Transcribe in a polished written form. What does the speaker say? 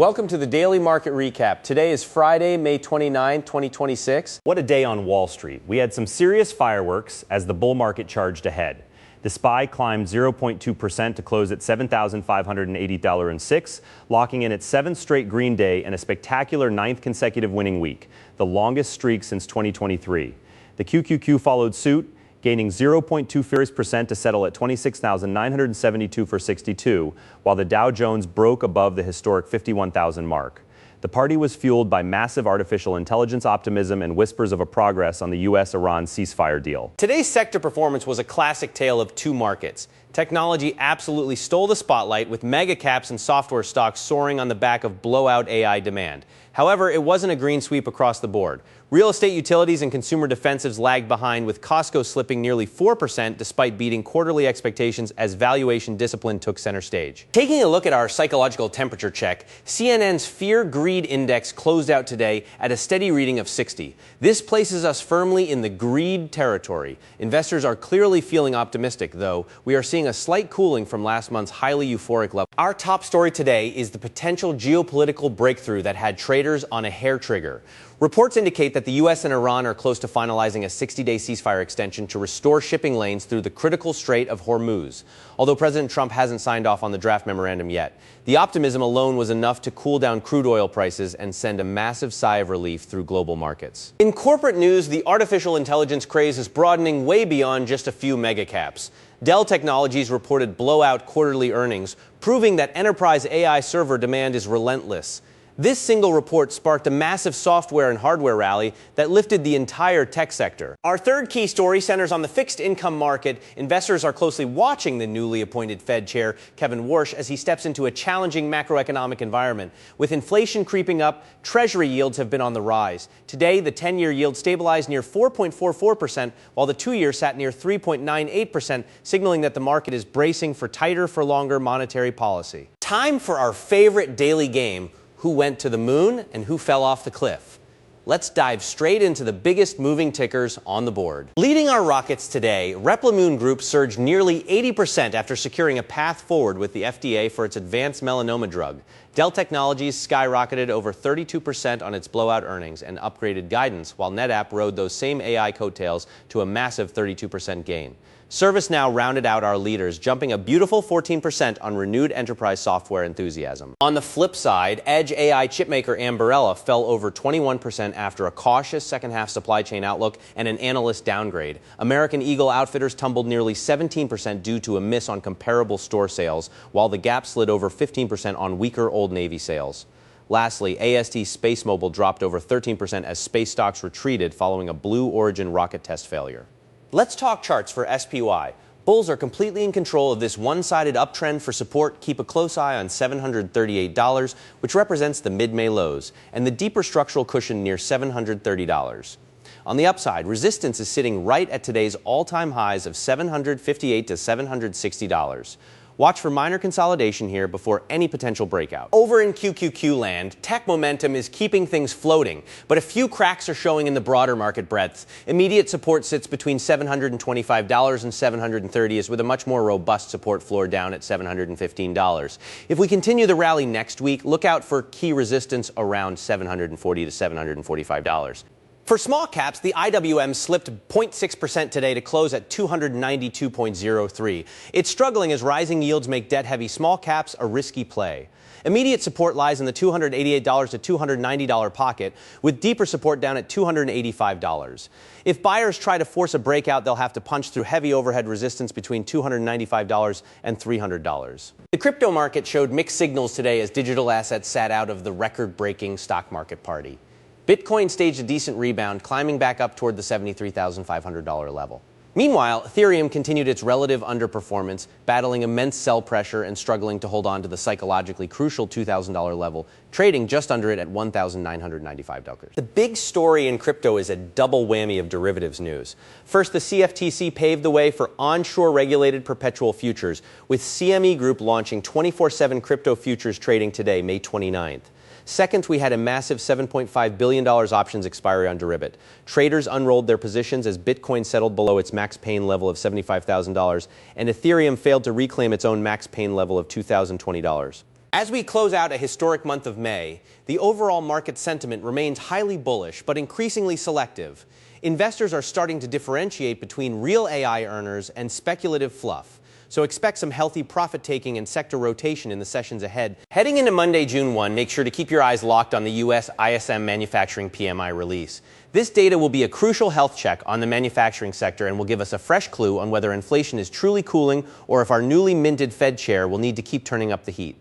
Welcome to the Daily Market Recap. Today is Friday, May 29, 2026. What a day on Wall Street. We had some serious fireworks as the bull market charged ahead. The SPY climbed 0.2% to close at $7,580.06, locking in its seventh straight green day and a spectacular ninth consecutive winning week, the longest streak since 2023. The QQQ followed suit, gaining 0.2% to settle at 26,972 for 62, while the Dow Jones broke above the historic 51,000 mark. The party was fueled by massive artificial intelligence optimism and whispers of a progress on the U.S.-Iran ceasefire deal. Today's sector performance was a classic tale of two markets. Technology absolutely stole the spotlight, with mega caps and software stocks soaring on the back of blowout AI demand. However, it wasn't a green sweep across the board. Real estate, utilities, and consumer defensives lagged behind, with Costco slipping nearly 4% despite beating quarterly expectations as valuation discipline took center stage. Taking a look at our psychological temperature check, CNN's Fear Greed Index closed out today at a steady reading of 60. This places us firmly in the greed territory. Investors are clearly feeling optimistic, though we are seeing a slight cooling from last month's highly euphoric level. Our top story today is the potential geopolitical breakthrough that had traders on a hair trigger. Reports indicate that the U.S. and Iran are close to finalizing a 60-day ceasefire extension to restore shipping lanes through the critical Strait of Hormuz. Although President Trump hasn't signed off on the draft memorandum yet, the optimism alone was enough to cool down crude oil prices and send a massive sigh of relief through global markets. In corporate news, the artificial intelligence craze is broadening way beyond just a few mega caps. Dell Technologies reported blowout quarterly earnings, proving that enterprise AI server demand is relentless. This single report sparked a massive software and hardware rally that lifted the entire tech sector. Our third key story centers on the fixed income market. Investors are closely watching the newly appointed Fed Chair, Kevin Warsh, as he steps into a challenging macroeconomic environment. With inflation creeping up, Treasury yields have been on the rise. Today, the 10-year yield stabilized near 4.44%, while the 2-year sat near 3.98%, signaling that the market is bracing for tighter for longer monetary policy. Time for our favorite daily game: who went to the moon and who fell off the cliff. Let's dive straight into the biggest moving tickers on the board. Leading our rockets today, Replimune Group surged nearly 80% after securing a path forward with the FDA for its advanced melanoma drug. Dell Technologies skyrocketed over 32% on its blowout earnings and upgraded guidance, while NetApp rode those same AI coattails to a massive 32% gain. ServiceNow rounded out our leaders, jumping a beautiful 14% on renewed enterprise software enthusiasm. On the flip side, edge AI chipmaker Ambarella fell over 21% after a cautious second-half supply chain outlook and an analyst downgrade. American Eagle Outfitters tumbled nearly 17% due to a miss on comparable store sales, while the Gap slid over 15% on weaker Old Navy sales. Lastly, AST SpaceMobile dropped over 13% as space stocks retreated following a Blue Origin rocket test failure. Let's talk charts for SPY. Bulls are completely in control of this one-sided uptrend. For support, keep a close eye on $738, which represents the mid-May lows, and the deeper structural cushion near $730. On the upside, resistance is sitting right at today's all-time highs of $758 to $760. Watch for minor consolidation here before any potential breakout. Over in QQQ land, tech momentum is keeping things floating, but a few cracks are showing in the broader market breadth. Immediate support sits between $725 and $730, with a much more robust support floor down at $715. If we continue the rally next week, look out for key resistance around $740 to $745. For small caps, the IWM slipped 0.6% today to close at 292.03. It's struggling as rising yields make debt-heavy small caps a risky play. Immediate support lies in the $288 to $290 pocket, with deeper support down at $285. If buyers try to force a breakout, they'll have to punch through heavy overhead resistance between $295 and $300. The crypto market showed mixed signals today as digital assets sat out of the record-breaking stock market party. Bitcoin staged a decent rebound, climbing back up toward the $73,500 level. Meanwhile, Ethereum continued its relative underperformance, battling immense sell pressure and struggling to hold on to the psychologically crucial $2,000 level, trading just under it at $1,995. The big story in crypto is a double whammy of derivatives news. First, the CFTC paved the way for onshore regulated perpetual futures, with CME Group launching 24/7 crypto futures trading today, May 29th. Second, we had a massive $7.5 billion options expiry on Deribit. Traders unrolled their positions as Bitcoin settled below its max pain level of $75,000, and Ethereum failed to reclaim its own max pain level of $2,020. As we close out a historic month of May, the overall market sentiment remains highly bullish but increasingly selective. Investors are starting to differentiate between real AI earners and speculative fluff. So expect some healthy profit-taking and sector rotation in the sessions ahead. Heading into Monday, June 1, make sure to keep your eyes locked on the U.S. ISM manufacturing PMI release. This data will be a crucial health check on the manufacturing sector and will give us a fresh clue on whether inflation is truly cooling or if our newly minted Fed chair will need to keep turning up the heat.